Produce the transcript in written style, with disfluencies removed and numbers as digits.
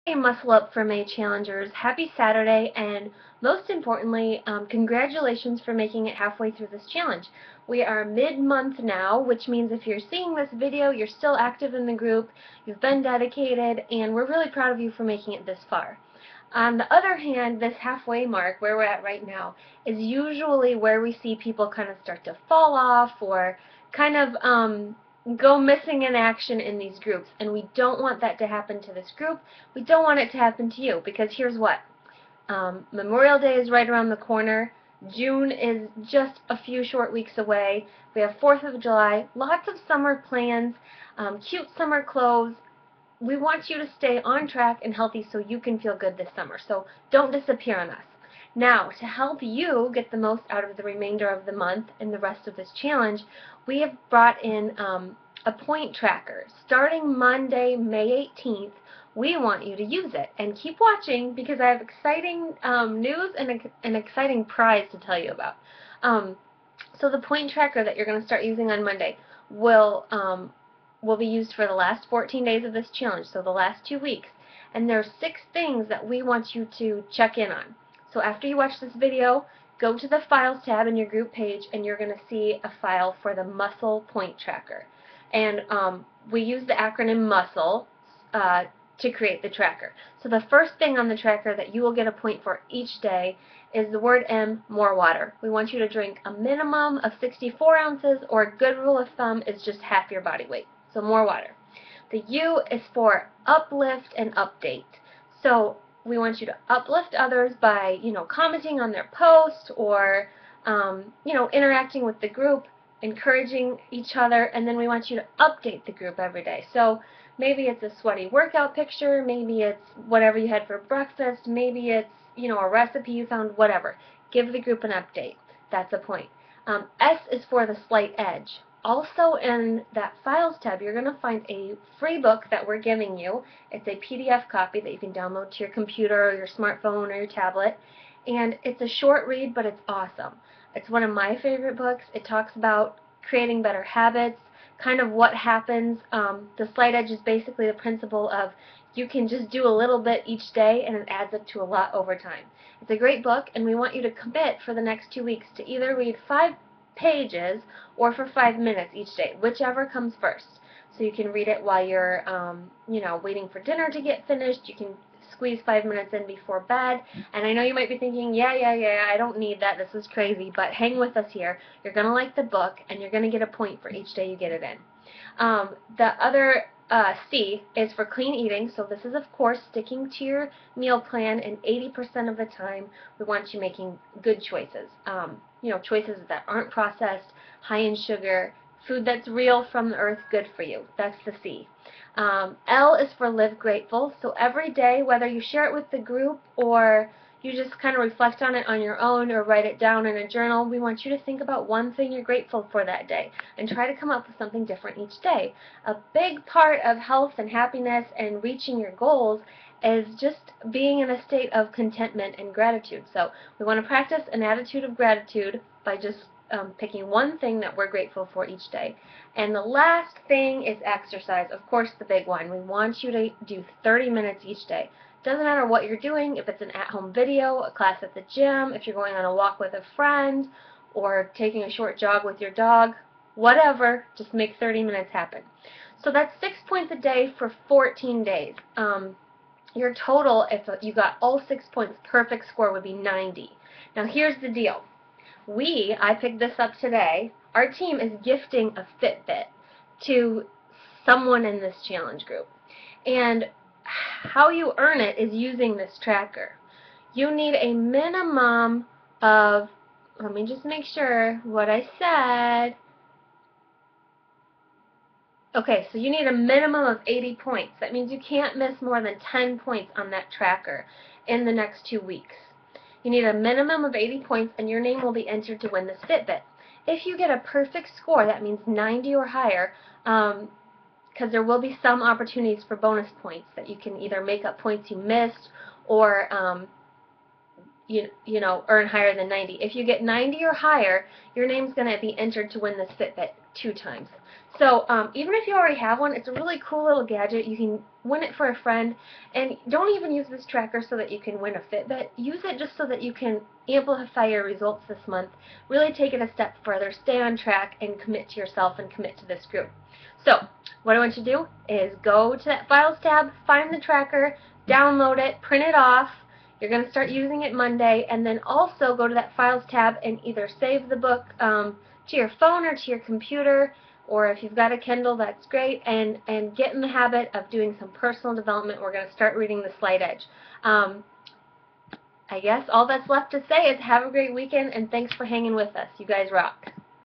Hey, Muscle Up for May challengers, happy Saturday, and most importantly, congratulations for making it halfway through this challenge. We are mid-month now, which means if you're seeing this video, you're still active in the group, you've been dedicated, and we're really proud of you for making it this far. On the other hand, this halfway mark, where we're at right now, is usually where we see people kind of start to fall off or kind of go missing in action in these groups, and we don't want that to happen to this group. We don't want it to happen to you, because here's what. Memorial Day is right around the corner. June is just a few short weeks away. We have 4th of July, lots of summer plans, cute summer clothes. We want you to stay on track and healthy so you can feel good this summer, so don't disappear on us. Now, to help you get the most out of the remainder of the month and the rest of this challenge, we have brought in a point tracker. Starting Monday, May 18th, we want you to use it. And keep watching, because I have exciting news and an exciting prize to tell you about. So the point tracker that you're going to start using on Monday will be used for the last 14 days of this challenge, so the last 2 weeks. And there are 6 things that we want you to check in on. So after you watch this video, go to the Files tab in your group page, and you're going to see a file for the Muscle Point Tracker. And we use the acronym MUSCLE to create the tracker. So the first thing on the tracker that you will get a point for each day is the word M, more water. We want you to drink a minimum of 64 ounces, or a good rule of thumb is just half your body weight. So more water. The U is for uplift and update. So we want you to uplift others by, commenting on their post, or, interacting with the group, encouraging each other, and then we want you to update the group every day. So maybe it's a sweaty workout picture, maybe it's whatever you had for breakfast, maybe it's, a recipe you found, whatever. Give the group an update. That's a point. S is for the slight edge. Also in that Files tab, you're going to find a free book that we're giving you. It's a PDF copy that you can download to your computer or your smartphone or your tablet. And it's a short read, but it's awesome. It's one of my favorite books. It talks about creating better habits, kind of what happens. The slight edge is basically the principle of you can just do a little bit each day, and it adds up to a lot over time. It's a great book, and we want you to commit for the next 2 weeks to either read 5 pages or for 5 minutes each day, whichever comes first. So you can read it while you're, waiting for dinner to get finished. You can squeeze 5 minutes in before bed. And I know you might be thinking, yeah, I don't need that. This is crazy. But hang with us here. You're going to like the book, and you're going to get a point for each day you get it in. The other C is for clean eating. So this is, of course, sticking to your meal plan, and 80% of the time we want you making good choices. Choices that aren't processed, high in sugar, food that's real from the earth, good for you. That's the C. L is for live grateful. So every day, whether you share it with the group or you just kind of reflect on it on your own or write it down in a journal, we want you to think about one thing you're grateful for that day and try to come up with something different each day. A big part of health and happiness and reaching your goals is just being in a state of contentment and gratitude. So we want to practice an attitude of gratitude by just picking one thing that we're grateful for each day. And the last thing is exercise. Of course, the big one. We want you to do 30 minutes each day. Doesn't matter what you're doing, if it's an at-home video, a class at the gym, if you're going on a walk with a friend, or taking a short jog with your dog, whatever, just make 30 minutes happen. So that's 6 points a day for 14 days. Your total, if you got all 6 points, perfect score would be 90. Now here's the deal. I picked this up today, our team is gifting a FitBit to someone in this challenge group. And how you earn it is using this tracker. You need a minimum of, let me just make sure what I said. Okay, so you need a minimum of 80 points. That means you can't miss more than 10 points on that tracker in the next 2 weeks. You need a minimum of 80 points, and your name will be entered to win this FitBit. If you get a perfect score, that means 90 or higher, because there will be some opportunities for bonus points that you can either make up points you missed or you know, earn higher than 90. If you get 90 or higher, your name's going to be entered to win this FitBit 2 times. So even if you already have one, it's a really cool little gadget. You can win it for a friend, and don't even use this tracker so that you can win a Fitbit. Use it just so that you can amplify your results this month, really take it a step further, stay on track, and commit to yourself and commit to this group. So what I want you to do is go to that Files tab, find the tracker, download it, print it off. You're going to start using it Monday, and then also go to that Files tab and either save the book to your phone or to your computer, or if you've got a Kindle, that's great, and get in the habit of doing some personal development. We're going to start reading The Slight Edge. I guess all that's left to say is have a great weekend, and thanks for hanging with us. You guys rock.